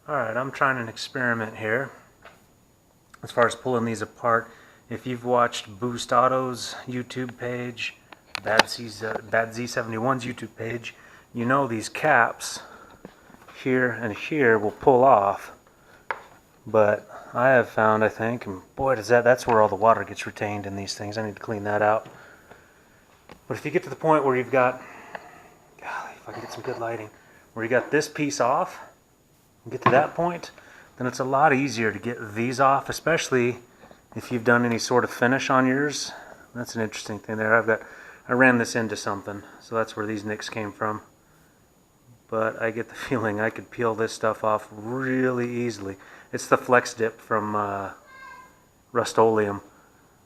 Alright, I'm trying an experiment here as far as pulling these apart. If you've watched Boost Auto's YouTube page, Bad Z71's YouTube page, you know these caps here and here will pull off. But I have found, I think, and boy does that's where all the water gets retained in these things. I need to clean that out. But if you get to the point where you've got, golly, if I can get some good lighting, where you got this piece off, and get to that point, then it's a lot easier to get these off, especially if you've done any sort of finish on yours. That's an interesting thing there. I ran this into something, so that's where these nicks came from. But I get the feeling I could peel this stuff off really easily. It's the Flex Dip from Rust-Oleum.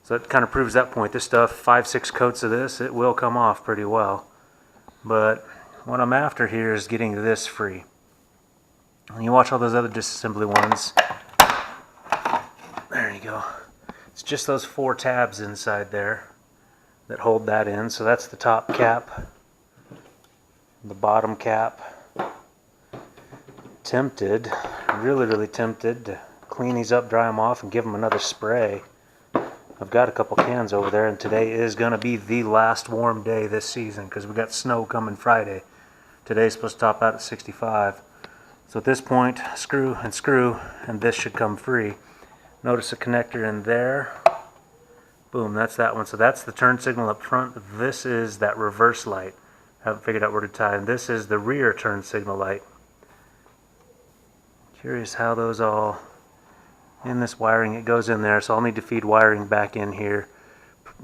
So it kind of proves that point. This stuff, 5-6 coats of this, it will come off pretty well. But what I'm after here is getting this free. And you watch all those other disassembly ones. There you go. It's just those 4 tabs inside there that hold that in. So that's the top cap, the bottom cap. Tempted, really tempted to clean these up, dry them off, and give them another spray. I've got a couple cans over there, and today is going to be the last warm day this season because we got snow coming Friday. Today's supposed to top out at 65. So at this point, screw, and this should come free. Notice a connector in there. Boom, that's that one. So that's the turn signal up front. This is that reverse light. Haven't figured out where to tie. And this is the rear turn signal light. Curious how those all, in this wiring, it goes in there. So I'll need to feed wiring back in here.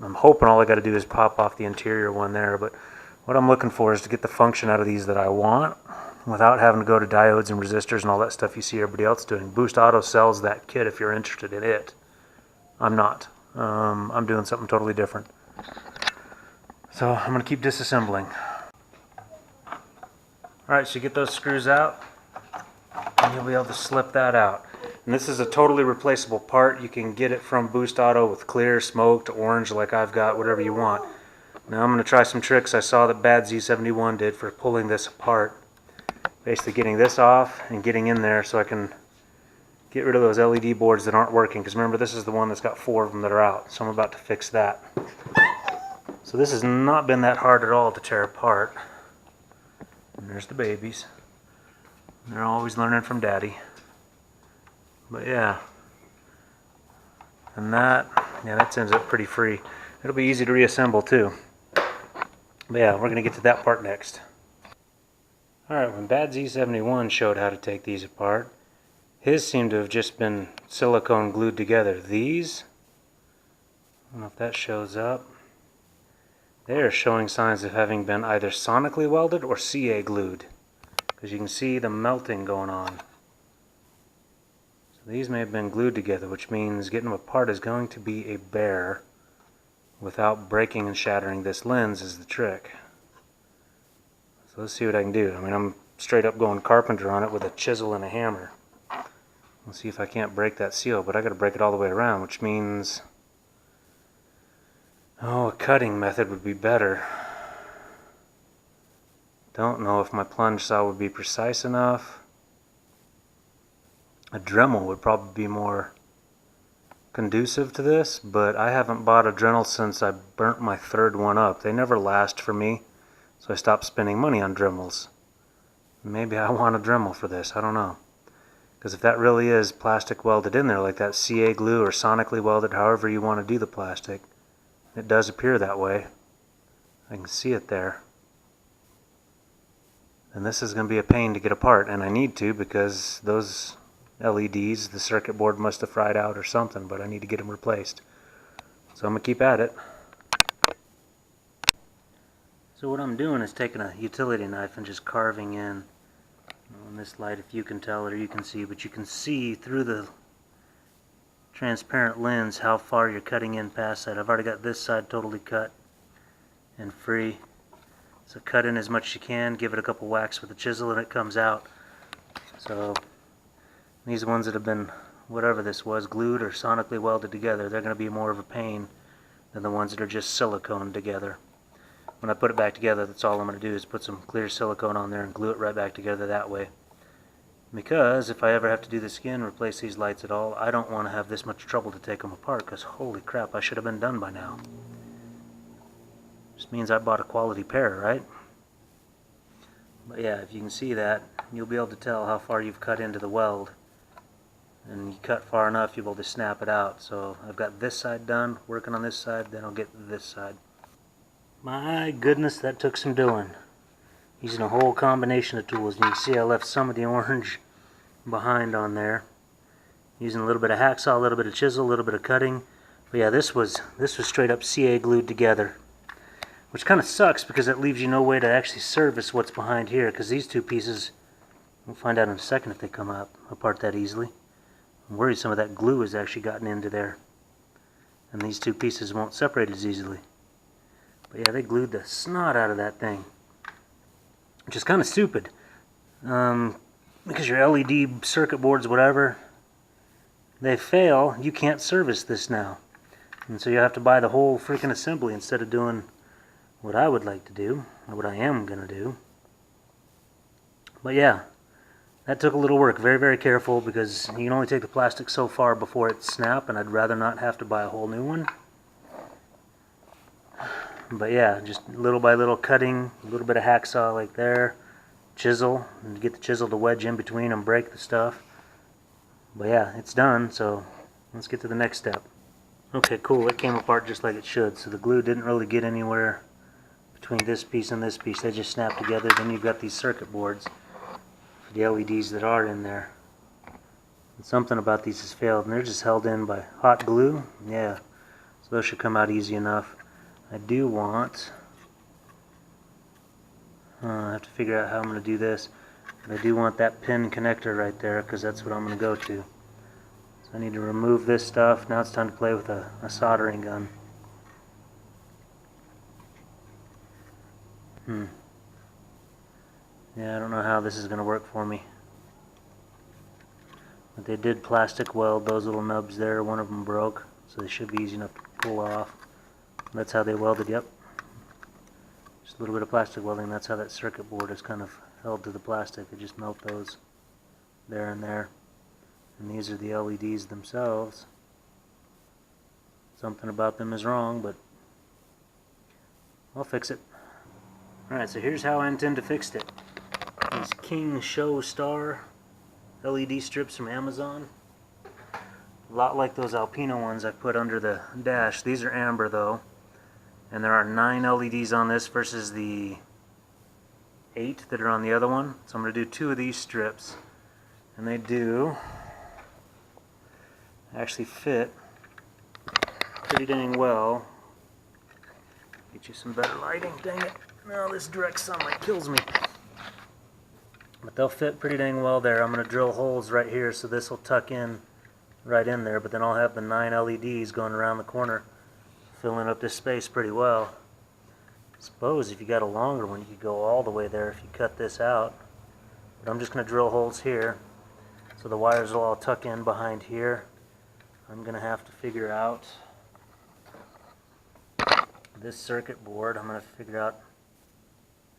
I'm hoping all I got to do is pop off the interior one there. But what I'm looking for is to get the function out of these that I want, without having to go to diodes and resistors and all that stuff you see everybody else doing. Boost Auto sells that kit if you're interested in it. I'm not. I'm doing something totally different. So I'm going to keep disassembling. Alright, so you get those screws out, and you'll be able to slip that out. And this is a totally replaceable part. You can get it from Boost Auto with clear, smoked, orange like I've got, whatever you want. Now I'm going to try some tricks I saw that Bad Z71 did for pulling this apart. Basically getting this off and getting in there so I can get rid of those LED boards that aren't working. Because remember, this is the one that's got 4 of them that are out. So I'm about to fix that. So this has not been that hard at all to tear apart. And there's the babies. They're always learning from Daddy. But yeah. And that ends up pretty free. It'll be easy to reassemble too. But yeah, we're going to get to that part next. Alright, when Bad Z71 showed how to take these apart, his seemed to have just been silicone glued together. These, I don't know if that shows up, they are showing signs of having been either sonically welded or CA glued, because you can see the melting going on. So these may have been glued together, which means getting them apart is going to be a bear without breaking and shattering this lens is the trick. So let's see what I can do. I mean, I'm straight up going carpenter on it with a chisel and a hammer. Let's see if I can't break that seal, but I got to break it all the way around, which means, a cutting method would be better. Don't know if my plunge saw would be precise enough. A Dremel would probably be more conducive to this, but I haven't bought a Dremel since I burnt my 3rd one up. They never last for me. So I stopped spending money on Dremels. Maybe I want a Dremel for this, I don't know. Because if that really is plastic welded in there, like that CA glue or sonically welded, however you want to do the plastic, it does appear that way. I can see it there. And this is going to be a pain to get apart, and I need to because those LEDs, the circuit board must have fried out or something, but I need to get them replaced. So I'm going to keep at it. So what I'm doing is taking a utility knife and just carving in on this light, if you can tell it or you can see, but you can see through the transparent lens how far you're cutting in past that. I've already got this side totally cut and free. So cut in as much as you can, give it a couple whacks with a chisel and it comes out. So these ones that have been, whatever this was, glued or sonically welded together, they're going to be more of a pain than the ones that are just silicone together. When I put it back together, that's all I'm going to do is put some clear silicone on there and glue it right back together that way. Because if I ever have to do this again, replace these lights at all, I don't want to have this much trouble to take them apart, because holy crap, I should have been done by now. Just means I bought a quality pair, right? But yeah, if you can see that, you'll be able to tell how far you've cut into the weld. And you cut far enough, you'll be able to snap it out. So I've got this side done, working on this side, then I'll get this side. My goodness, that took some doing. Using a whole combination of tools. And you can see I left some of the orange behind on there. Using a little bit of hacksaw, a little bit of chisel, a little bit of cutting. But yeah, this was straight up CA glued together. Which kind of sucks because it leaves you no way to actually service what's behind here. Because these two pieces, we'll find out in a second if they come apart that easily. I'm worried some of that glue has actually gotten into there. And these two pieces won't separate as easily. But yeah, they glued the snot out of that thing. Which is kind of stupid. Because your LED circuit boards, whatever, they fail, you can't service this now. And so you have to buy the whole freaking assembly instead of doing what I would like to do, or what I am going to do. But yeah, that took a little work. Very, very careful, because you can only take the plastic so far before it snaps, and I'd rather not have to buy a whole new one. But yeah, just little by little cutting, a little bit of hacksaw like there, chisel, and get the chisel to wedge in between and break the stuff. But yeah, it's done, so let's get to the next step. Okay, cool, it came apart just like it should, so the glue didn't really get anywhere between this piece and this piece. They just snapped together. Then you've got these circuit boards for the LEDs that are in there. And something about these has failed, and they're just held in by hot glue. Yeah, so those should come out easy enough. I do want, I have to figure out how I'm going to do this, but I do want that pin connector right there, because that's what I'm going to go to. So I need to remove this stuff. Now it's time to play with a soldering gun. Yeah, I don't know how this is going to work for me. But they did plastic weld those little nubs there. One of them broke, so they should be easy enough to pull off. That's how they welded, yep. Just a little bit of plastic welding. That's how that circuit board is kind of held to the plastic. They just melt those there and there. And these are the LEDs themselves. Something about them is wrong, but I'll fix it. Alright, so here's how I intend to fix it. These King Show Star LED strips from Amazon. A lot like those Alpino ones I put under the dash. These are amber though. And there are 9 LEDs on this versus the 8 that are on the other one. So I'm going to do 2 of these strips. And they do actually fit pretty dang well. Get you some better lighting, dang it. No, this direct sunlight kills me. But they'll fit pretty dang well there. I'm going to drill holes right here so this will tuck in right in there. But then I'll have the 9 LEDs going around the corner, filling up this space pretty well. I suppose if you got a longer one, you could go all the way there if you cut this out. But I'm just going to drill holes here so the wires will all tuck in behind here. I'm going to have to figure out this circuit board. I'm going to figure out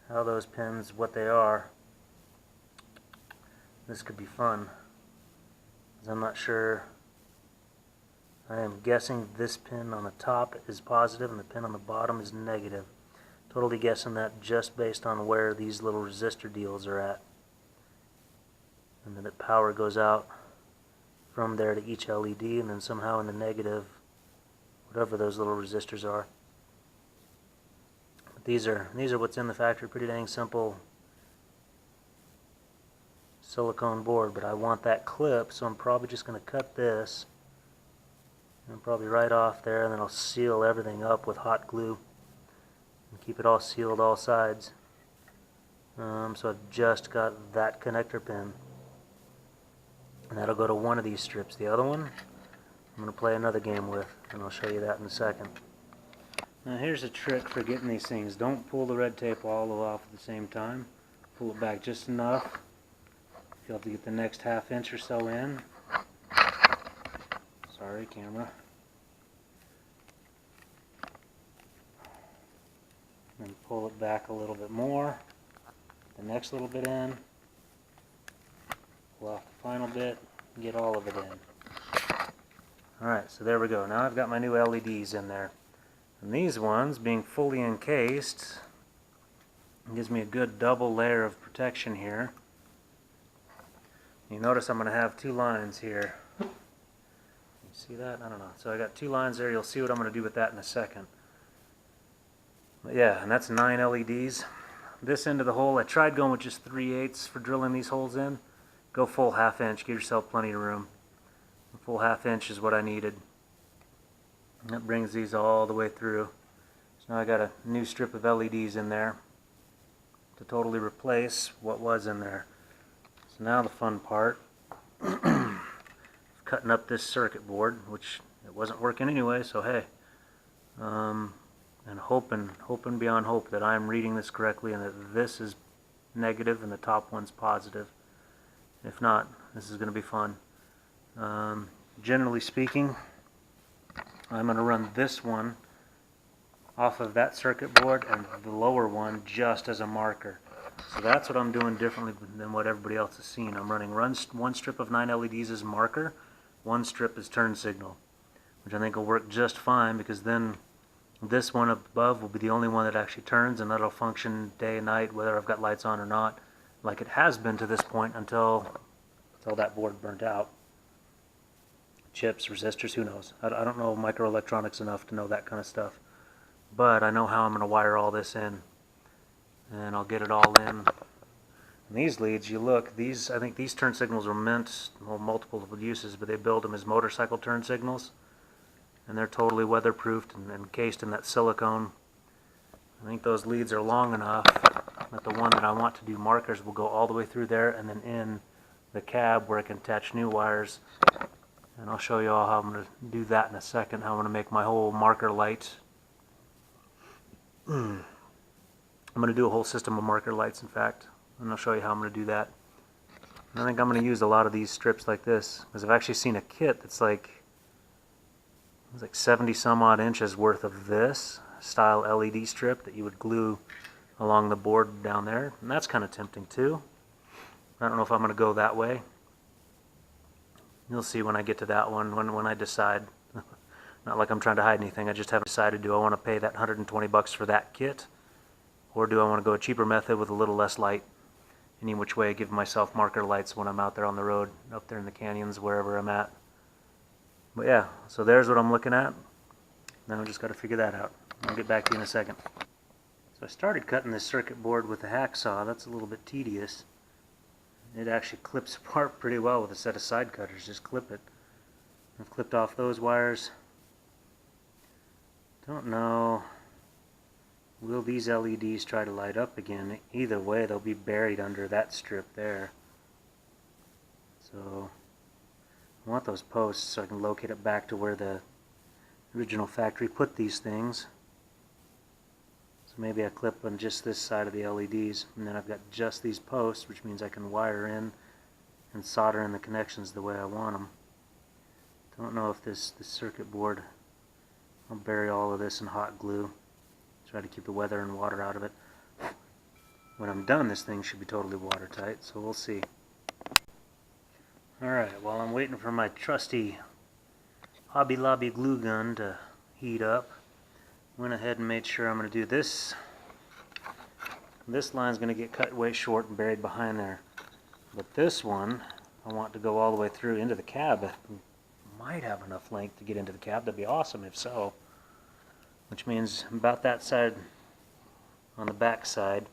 how those pins, what they are. This could be fun, because I'm not sure. I am guessing this pin on the top is positive and the pin on the bottom is negative. Totally guessing that just based on where these little resistor deals are at. And then the power goes out from there to each LED, and then somehow in the negative, whatever those little resistors are. But these are what's in the factory. Pretty dang simple silicone board, but I want that clip, so I'm probably just going to cut this and probably right off there, and then I'll seal everything up with hot glue and keep it all sealed all sides. So I've just got that connector pin, and that'll go to one of these strips. The other one I'm going to play another game with, and I'll show you that in a second. Now here's a trick for getting these things. Don't pull the red tape all the way off at the same time. Pull it back just enough. You'll have to get the next ½ inch or so in. Sorry, camera. Then pull it back a little bit more. The next little bit in. Pull off the final bit, get all of it in. Alright, so there we go. Now I've got my new LEDs in there. And these ones, being fully encased, gives me a good double layer of protection here. You notice I'm going to have two lines here. You see that? I don't know. So I got two lines there. You'll see what I'm going to do with that in a second. But yeah, and that's 9 LEDs. This end of the hole, I tried going with just 3/8 for drilling these holes in. Go full 1/2 inch. Give yourself plenty of room. A full 1/2 inch is what I needed. And that brings these all the way through. So now I got a new strip of LEDs in there to totally replace what was in there. So now the fun part, cutting up this circuit board, which it wasn't working anyway, so hey. And hoping beyond hope that I'm reading this correctly and that this is negative and the top one's positive. If not, this is going to be fun. Generally speaking, I'm going to run this one off of that circuit board and the lower one just as a marker. So that's what I'm doing differently than what everybody else has seen. I'm running one strip of 9 LEDs as marker, one strip as turn signal, which I think will work just fine, because then this one above will be the only one that actually turns, and that'll function day and night whether I've got lights on or not, like it has been to this point until that board burnt out. Chips, resistors, who knows? I don't know microelectronics enough to know that kind of stuff. But I know how I'm going to wire all this in. And I'll get it all in. And these leads, you look, I think these turn signals are meant, well, multiple uses, but they build them as motorcycle turn signals. And they're totally weatherproofed and encased in that silicone. I think those leads are long enough that the one that I want to do markers will go all the way through there and then in the cab where I can attach new wires. And I'll show you all how I'm going to do that in a second, how I'm going to make my whole marker light. I'm going to do a whole system of marker lights, in fact, and I'll show you how I'm going to do that. And I think I'm going to use a lot of these strips like this, because I've actually seen a kit that's like 70 some odd inches worth of this style LED strip that you would glue along the board down there, and that's kind of tempting too. I don't know if I'm going to go that way. You'll see when I get to that one, when I decide. Not like I'm trying to hide anything, I just haven't decided, do I want to pay that $120 for that kit, or do I want to go a cheaper method with a little less light? Any which way, I give myself marker lights when I'm out there on the road, up there in the canyons, wherever I'm at. But yeah, so there's what I'm looking at. Now I've just got to figure that out. I'll get back to you in a second. So I started cutting this circuit board with a hacksaw. That's a little bit tedious. It actually clips apart pretty well with a set of side cutters. Just clip it. I've clipped off those wires. Don't know. Will these LEDs try to light up again? Either way, they'll be buried under that strip there. So I want those posts so I can locate it back to where the original factory put these things. So maybe I clip on just this side of the LEDs, and then I've got just these posts, which means I can wire in and solder in the connections the way I want them. Don't know if this circuit board, I'll bury all of this in hot glue. Try to keep the weather and water out of it. When I'm done, this thing should be totally watertight, so we'll see. Alright, while I'm waiting for my trusty Hobby Lobby glue gun to heat up, went ahead and made sure I'm going to do this. This line's going to get cut way short and buried behind there. But this one, I want to go all the way through into the cab. Might have enough length to get into the cab. That'd be awesome if so. Which means about that side, on the back side,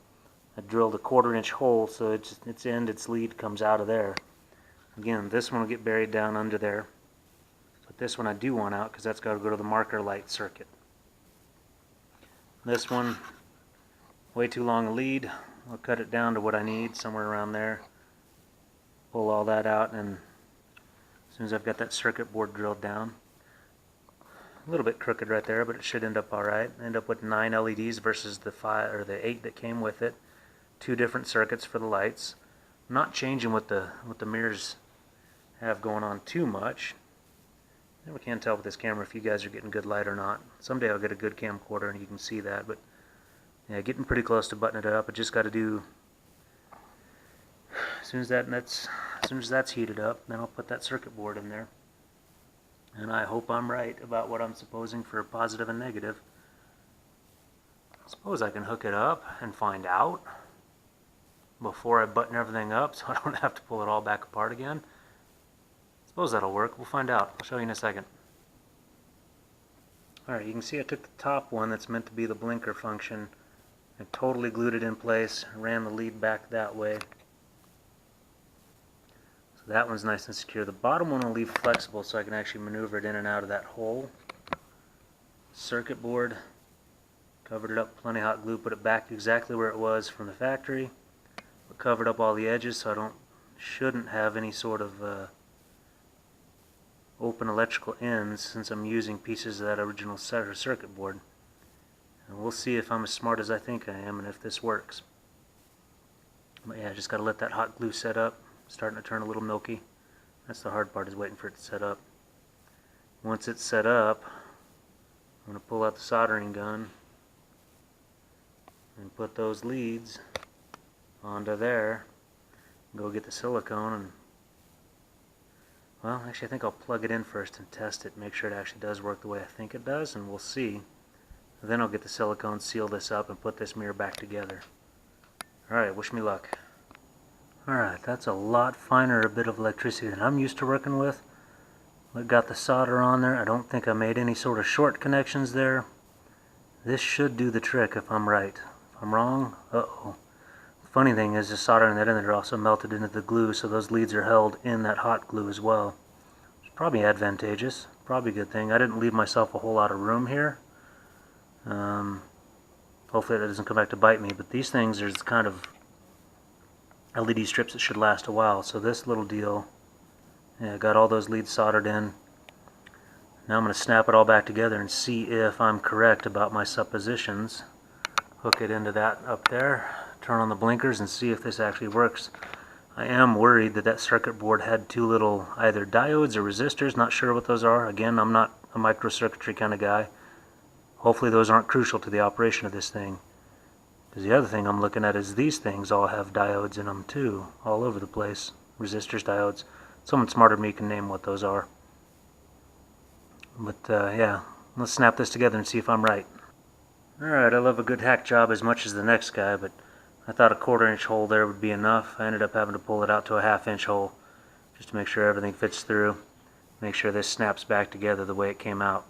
I drilled a 1/4 inch hole so its lead comes out of there. Again, this one will get buried down under there. But this one I do want out because that's got to go to the marker light circuit. This one, way too long a lead. I'll cut it down to what I need, somewhere around there. Pull all that out, and as soon as I've got that circuit board drilled down, a little bit crooked right there, but it should end up alright. End up with 9 LEDs versus the 5 or the 8 that came with it. 2 different circuits for the lights. I'm not changing what the mirrors have going on too much. Never can tell with this camera if you guys are getting good light or not. Someday I'll get a good camcorder and you can see that, but yeah, getting pretty close to buttoning it up. I just got to do, as soon as As soon as that's heated up, then I'll put that circuit board in there. And I hope I'm right about what I'm supposing for positive and negative. I suppose I can hook it up and find out before I button everything up so I don't have to pull it all back apart again. I suppose that'll work. We'll find out. I'll show you in a second. Alright, you can see I took the top one that's meant to be the blinker function and totally glued it in place, ran the lead back that way. So that one's nice and secure. The bottom one I'll leave flexible so I can actually maneuver it in and out of that hole. Circuit board, covered it up with plenty of hot glue, put it back exactly where it was from the factory, but covered up all the edges so I shouldn't have any sort of open electrical ends since I'm using pieces of that original circuit board. And we'll see if I'm as smart as I think I am and if this works. But yeah, I just got to let that hot glue set up. Starting to turn a little milky. That's the hard part, is waiting for it to set up. Once it's set up, I'm going to pull out the soldering gun and put those leads onto there. Go get the silicone and, well, actually I think I'll plug it in first and test it, make sure it actually does work the way I think it does, and we'll see. Then I'll get the silicone, seal this up, and put this mirror back together. Alright, wish me luck. Alright, that's a lot finer a bit of electricity than I'm used to working with. I got the solder on there. I don't think I made any sort of short connections there. This should do the trick if I'm right. If I'm wrong, uh-oh. The funny thing is the soldering that in there also melted into the glue, so those leads are held in that hot glue as well. It's probably advantageous, probably a good thing. I didn't leave myself a whole lot of room here. Hopefully that doesn't come back to bite me, but these things are kind of LED strips that should last a while. So this little deal, yeah, got all those leads soldered in. Now I'm going to snap it all back together and see if I'm correct about my suppositions. Hook it into that up there, turn on the blinkers and see if this actually works. I am worried that that circuit board had two little either diodes or resistors, not sure what those are. Again, I'm not a microcircuitry kind of guy. Hopefully those aren't crucial to the operation of this thing. Because the other thing I'm looking at is these things all have diodes in them too, all over the place. Resistors, diodes. Someone smarter than me can name what those are. But yeah, let's snap this together and see if I'm right. Alright, I love a good hack job as much as the next guy, but I thought a 1/4-inch hole there would be enough. I ended up having to pull it out to a 1/2-inch hole just to make sure everything fits through. Make sure this snaps back together the way it came out.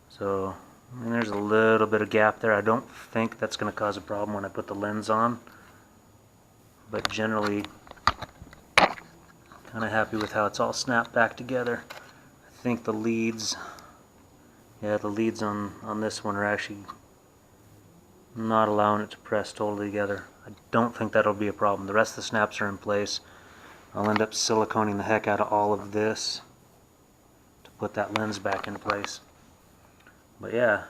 So, and there's a little bit of gap there. I don't think that's going to cause a problem when I put the lens on. But generally, kind of happy with how it's all snapped back together. I think the leads, yeah, the leads on this one are actually not allowing it to press totally together. I don't think that'll be a problem. The rest of the snaps are in place. I'll end up siliconing the heck out of all of this to put that lens back in place. But yeah,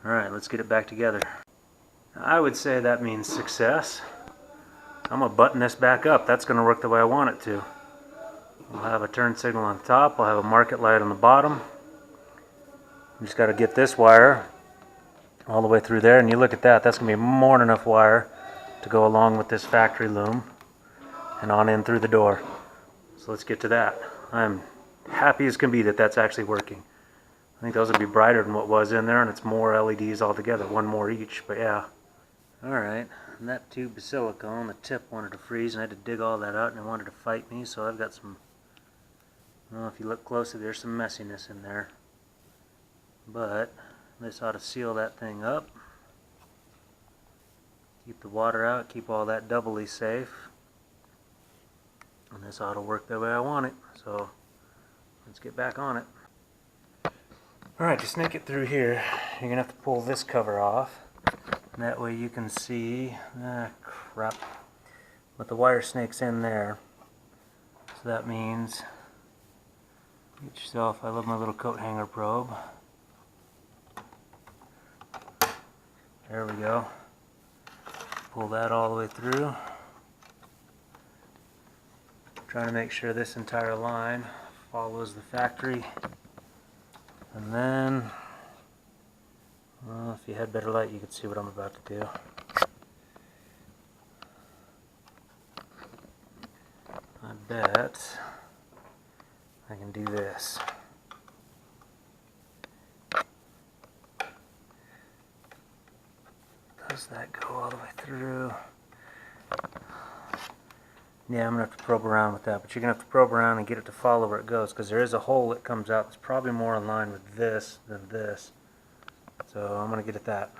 alright, let's get it back together. I would say that means success. I'm going to button this back up. That's going to work the way I want it to. I'll have a turn signal on top. I'll have a market light on the bottom. You just got to get this wire all the way through there, and you look at that, that's going to be more than enough wire to go along with this factory loom and on in through the door. So let's get to that. I'm happy as can be that that's actually working. I think those would be brighter than what was in there, and it's more LEDs altogether, one more each, but yeah. Alright, and that tube of silicone, the tip wanted to freeze, and I had to dig all that out, and it wanted to fight me, so I've got some, well, if you look closely, there's some messiness in there. But this ought to seal that thing up. Keep the water out, keep all that doubly safe. And this ought to work the way I want it, so let's get back on it. Alright, to snake it through here, you're going to have to pull this cover off. And that way you can see, crap, but the wire snakes in there. So that means, get yourself, I love my little coat hanger probe. There we go. Pull that all the way through. Trying to make sure this entire line follows the factory. And then, well, if you had better light, you could see what I'm about to do. bet I can do this. Does that go all the way through? Yeah, I'm going to have to probe around with that, but you're going to have to probe around and get it to follow where it goes, because there is a hole that comes out that's probably more in line with this than this. So I'm going to get at that.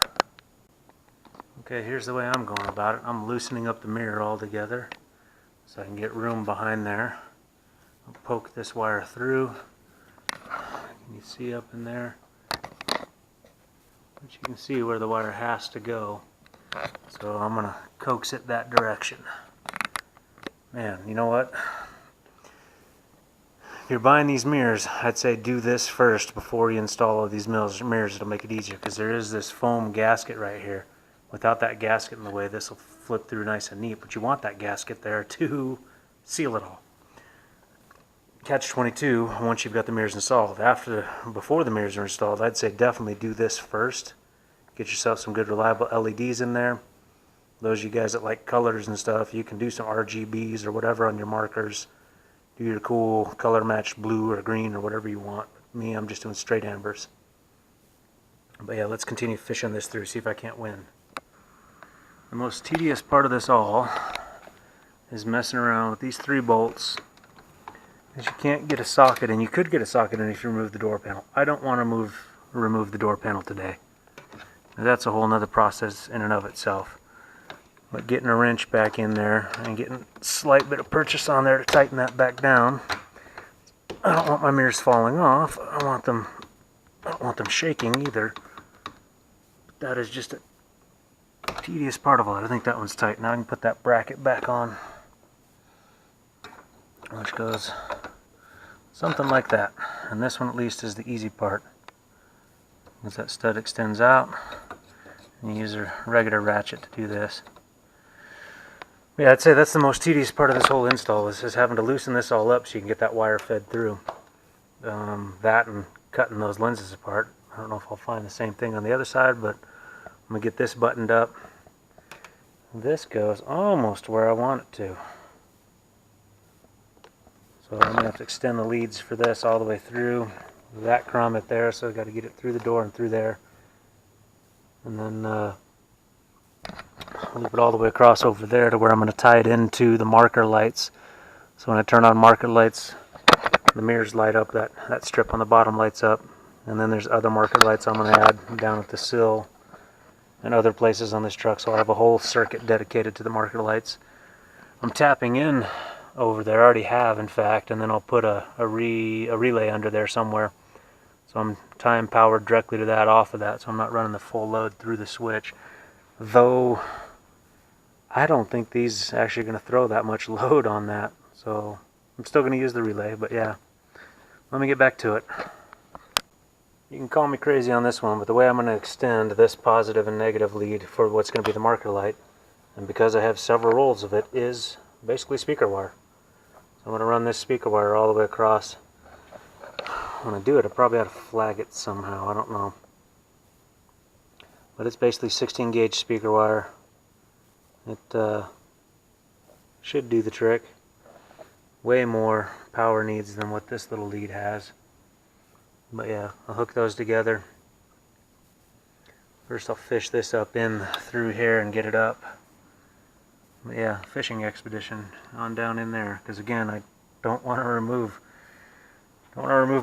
Okay, here's the way I'm going about it. I'm loosening up the mirror altogether so I can get room behind there. I'll poke this wire through. Can you see up in there? But you can see where the wire has to go. So I'm going to coax it that direction. Man, you know what? If you're buying these mirrors, I'd say do this first before you install all these mirrors. It'll make it easier, because there is this foam gasket right here. Without that gasket in the way, this will flip through nice and neat, but you want that gasket there to seal it all. Catch-22, once you've got the mirrors installed. Before the mirrors are installed, I'd say definitely do this first. Get yourself some good reliable LEDs in there. Those of you guys that like colors and stuff, you can do some RGBs or whatever on your markers. Do your cool color matched blue or green or whatever you want. Me, I'm just doing straight ambers. But yeah, let's continue fishing this through, see if I can't win. The most tedious part of this all is messing around with these 3 bolts. Because you can't get a socket in. You could get a socket in if you remove the door panel. I don't want to remove the door panel today. That's a whole nother process in and of itself. But getting a wrench back in there and getting a slight bit of purchase on there to tighten that back down. I don't want my mirrors falling off. I don't want them shaking either. But that is just a tedious part of all. I think that one's tight. Now I can put that bracket back on, which goes something like that. And this one at least is the easy part, as that stud extends out and you use a regular ratchet to do this. Yeah, I'd say that's the most tedious part of this whole install, is just having to loosen this all up so you can get that wire fed through. That and cutting those lenses apart. I don't know if I'll find the same thing on the other side, but I'm going to get this buttoned up. This goes almost where I want it to. So I'm going to have to extend the leads for this all the way through. That grommet there, so I've got to get it through the door and through there. And then loop it all the way across over there to where I'm going to tie it into the marker lights. So when I turn on marker lights, the mirrors light up, that strip on the bottom lights up. And then there's other marker lights I'm going to add down at the sill and other places on this truck, so I'll have a whole circuit dedicated to the marker lights. I'm tapping in over there, I already have in fact, and then I'll put a relay under there somewhere. So I'm tying power directly to that off of that, so I'm not running the full load through the switch. Though I don't think these actually are going to throw that much load on that, so I'm still going to use the relay, but yeah. Let me get back to it. You can call me crazy on this one, but the way I'm going to extend this positive and negative lead for what's going to be the marker light, and because I have several rolls of it, is basically speaker wire. So I'm going to run this speaker wire all the way across. When I do it, I probably ought to flag it somehow, I don't know. But it's basically 16 gauge speaker wire. It should do the trick. Way more power needs than what this little lead has. But yeah, I'll hook those together. First I'll fish this up in through here and get it up. But yeah, fishing expedition on down in there. Because again, I don't want to remove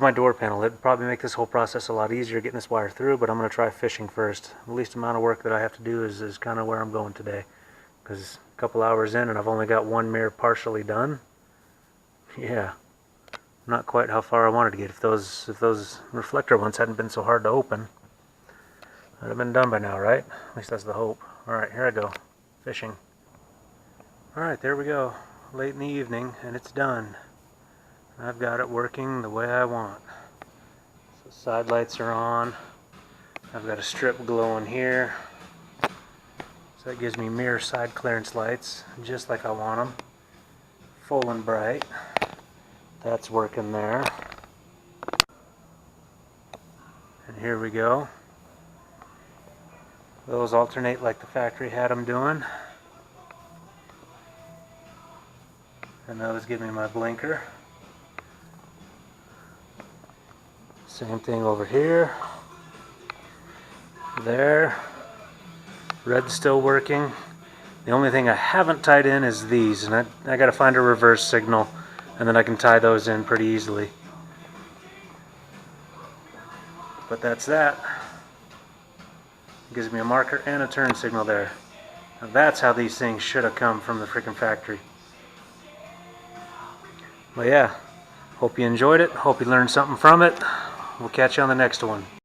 my door panel. It'd probably make this whole process a lot easier getting this wire through, but I'm going to try fishing first. The least amount of work that I have to do is kind of where I'm going today. Because a couple hours in and I've only got one mirror partially done. Yeah. Not quite how far I wanted to get. If those reflector ones hadn't been so hard to open, I'd have been done by now, right? At least that's the hope. Alright, here I go. Fishing. Alright, there we go. Late in the evening, and it's done. I've got it working the way I want. So side lights are on. I've got a strip glowing here. So that gives me mirror side clearance lights, just like I want them. Full and bright. That's working there. And here we go. Those alternate like the factory had them doing. And now let's give me my blinker. Same thing over here. There. Red's still working. The only thing I haven't tied in is these, and I gotta find a reverse signal, and then I can tie those in pretty easily. But that's that. It gives me a marker and a turn signal there. Now that's how these things should have come from the freaking factory. But yeah, hope you enjoyed it. Hope you learned something from it. We'll catch you on the next one.